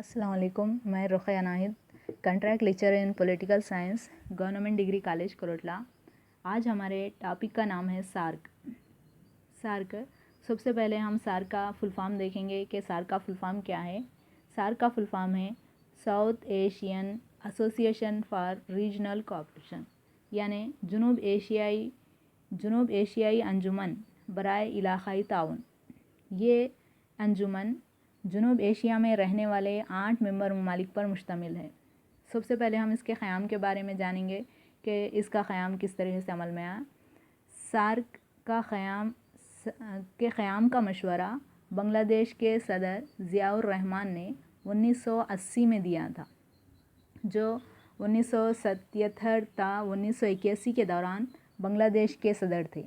अस्सलाम वालेकुम। मैं Ruqaiya Nahid, contract lecture in political science, government degree college Koratla. आज हमारे टॉपिक का नाम है सार्क। सार्क सबसे पहले हम सार्क का फुल फॉर्म देखेंगे कि सार्क का फुल फॉर्म क्या है। सार्क का फुल फॉर्म है south Asian association for regional cooperation, यानी जुनूब एशियाई अंजुमन बराए इलाक़ाई ताउन। ये अंजुमन जुनूब एशिया में रहने वाले 8 मेंबर ममालिक पर मुश्तमिल है। सबसे पहले हम इसके क़याम के बारे में जानेंगे कि इसका क़याम किस तरह से अमल में आया। सार्क का क़याम का मशवरा बांग्लादेश के सदर ज़ियाउर रहमान ने 1980 में दिया था, जो 1977 ता 1981 के दौरान बांग्लादेश के सदर थे।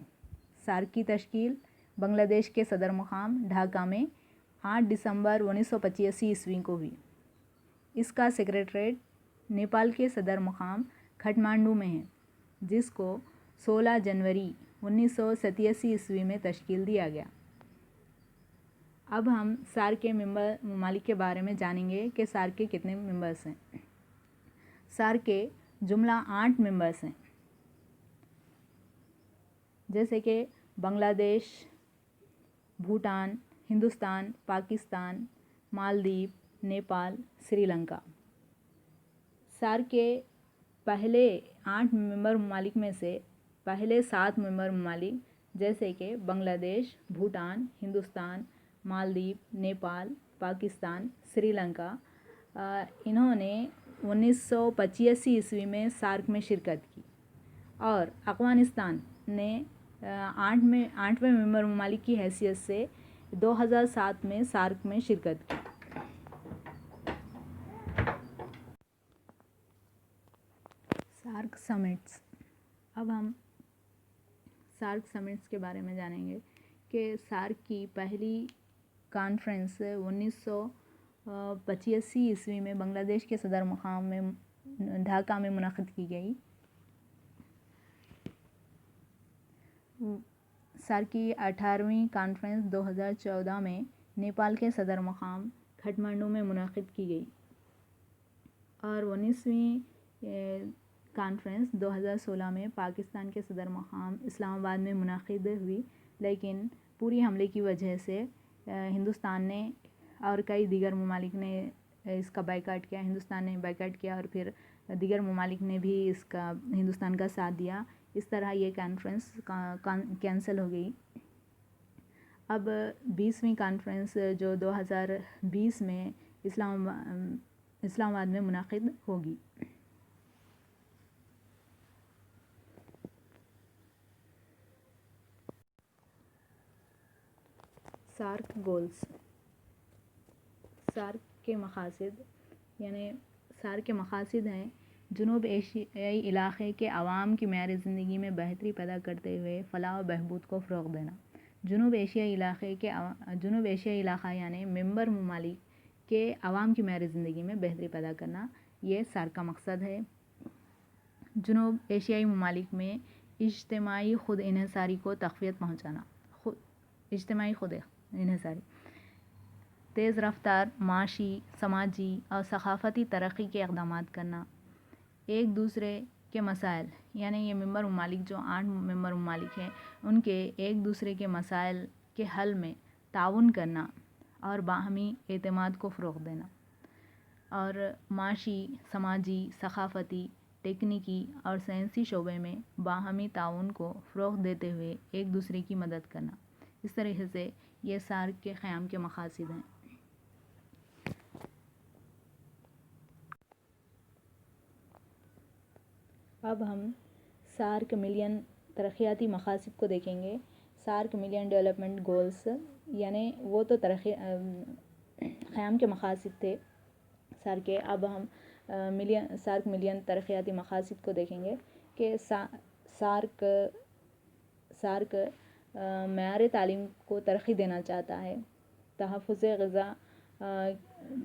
सार्क की तश्कील बांग्लादेश के सदर मुकाम ढाका में 8 दिसंबर 1985 ईस्वी को हुई। इसका सेक्रेटरीट नेपाल के सदर मुकाम काठमांडू में है, जिसको 16 जनवरी 1987 ईस्वी में तश्कील दिया गया। अब हम सार्क के मेंबर ममालिक के बारे में जानेंगे कि सार्क के कितने मेंबर्स हैं। सार्क के जुमला 8 मेंबर्स हैं, जैसे कि बांग्लादेश, भूटान, हिंदुस्तान, पाकिस्तान, मालदीव, नेपाल, श्रीलंका। सार्क के पहले 8 मेंबर ममालिक में से पहले 7 मेंबर ममालिक जैसे कि बांग्लादेश, भूटान, हिंदुस्तान, मालदीव, नेपाल, पाकिस्तान, श्रीलंका, इन्होंने 1985 ईस्वी में सार्क में शिरकत की, और अफ़गानिस्तान ने 8वें मेंबर ममालिक की हैसियत से 2007 में सार्क में शिरकत की। SAARC summits. अब हम सार्क समिट्स के बारे में जानेंगे कि सार्क की पहली कॉन्फ्रेंस 1985 ईस्वी में बांग्लादेश के सदर मुकाम में ढाका में मुनक़िद की गई। सार्क की 18वीं कॉन्फ्रेंस 2014 में नेपाल के सदर मुकाम काठमांडू में मुनक़िद की गई, और 19वीं कॉन्फ्रेंस 2016 में पाकिस्तान के सदर मुकाम इस्लामाबाद में मुनक़िद हुई, लेकिन पूरी हमले की वजह से हिंदुस्तान ने और कई दीगर ममालिक ने इसका बायकाट किया। हिंदुस्तान ने बायकाट किया और फिर दीगर ममालिक ने भी इसका हिंदुस्तान का साथ दिया। इस तरह ये कॉन्फ्रेंस कैंसिल हो गई। अब 20वीं कॉन्फ्रेंस जो 2020 में इस्लामाबाद में मुनक़िद होगी। SAARC goals. सार्क के मक़ासिद, यानी सार्क के मक़ासिद हैं जुनूब एशियाई इलाक़े के अवाम की मेयार ज़िंदगी में बेहतरी पैदा करते हुए फ़लाह व बहबूद को फ़रोग़ देना। जुनूब एशियाई इलाक़ा यानी मेंबर ममालिक के अवाम की मेयार ज़िंदगी में बेहतरी पैदा करना, ये सार्क का मकसद है। जुनूब एशियाई ममालिक में इज्तिमाई खुद इन्हिसारी को तक़वियत पहुँचाना। इज्तिमाई खुद इन्हिसारी, तेज़ रफ्तार माशी, समाजी और सक़ाफ़ती तरक्की के इक़दामात करना। एक दूसरे के मसाइल, यानी ये मेंबर ममालिक जो 8 मेंबर ममालिक हैं, उनके एक दूसरे के मसाइल के हल में ताउन करना और बाहमी एतमाद को फ़रोग़ देना। और माशी, समाजी, सक़ाफ़ती, टेक्निकी और साइंसी शोबे में बाहमी ताउन को फ़रोग़ देते हुए एक दूसरे की मदद करना। इस तरह से ये सार्क के क़याम के मक़ासिद हैं। अब हम सार्क मिलियन तरक्याती मक़ासिद को देखेंगे। सार्क मिलियन डेवलपमेंट गोल्स, यानी वो तो क़याम के मक़ासिद थे सार्क के। अब हम सार्क मिलियन तरक्याती मक़ासिद को देखेंगे कि सार्क मेयार तालीम को तरक्की देना चाहता है, तहफ़्फ़ुज़ ग़िज़ा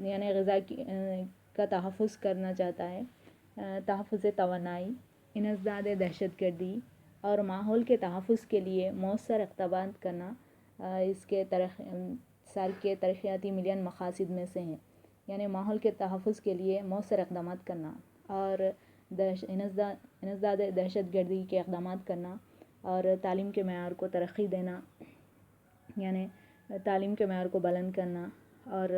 यानी ग़िज़ा का तहफ़्फ़ुज़ करना चाहता है, तहफ़्फ़ुज़ तवानाई, इंसदाद दहशतगर्दी और माहौल के तहफ़्फ़ुज़ के लिए मौसर इक़दामात करना इसके सार्क के तरक्याती मिलियन मक़ासिद में से हैं। یعنی ماحول کے تحفظ کے لیے مؤثر اقدامات کرنا، اور انسداد دہشت گردی کے اقدامات کرنا، اور تعلیم کے معیار کو ترقی دینا، یعنی تعلیم کے معیار کو بلند کرنا، اور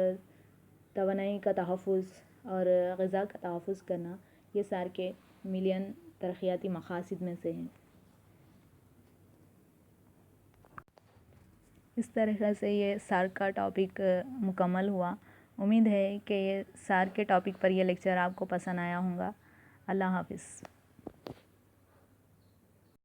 توانائی کا تحفظ اور غذا کا تحفظ کرنا، یہ سار کے ملین ترقیاتی مقاصد میں سے ہیں۔ اس طرح سے یہ سار کا ٹاپک مکمل ہوا۔ امید ہے کہ یہ سار کے ٹاپک پر یہ لیکچر آپ کو پسند آیا ہوگا۔ اللہ حافظ۔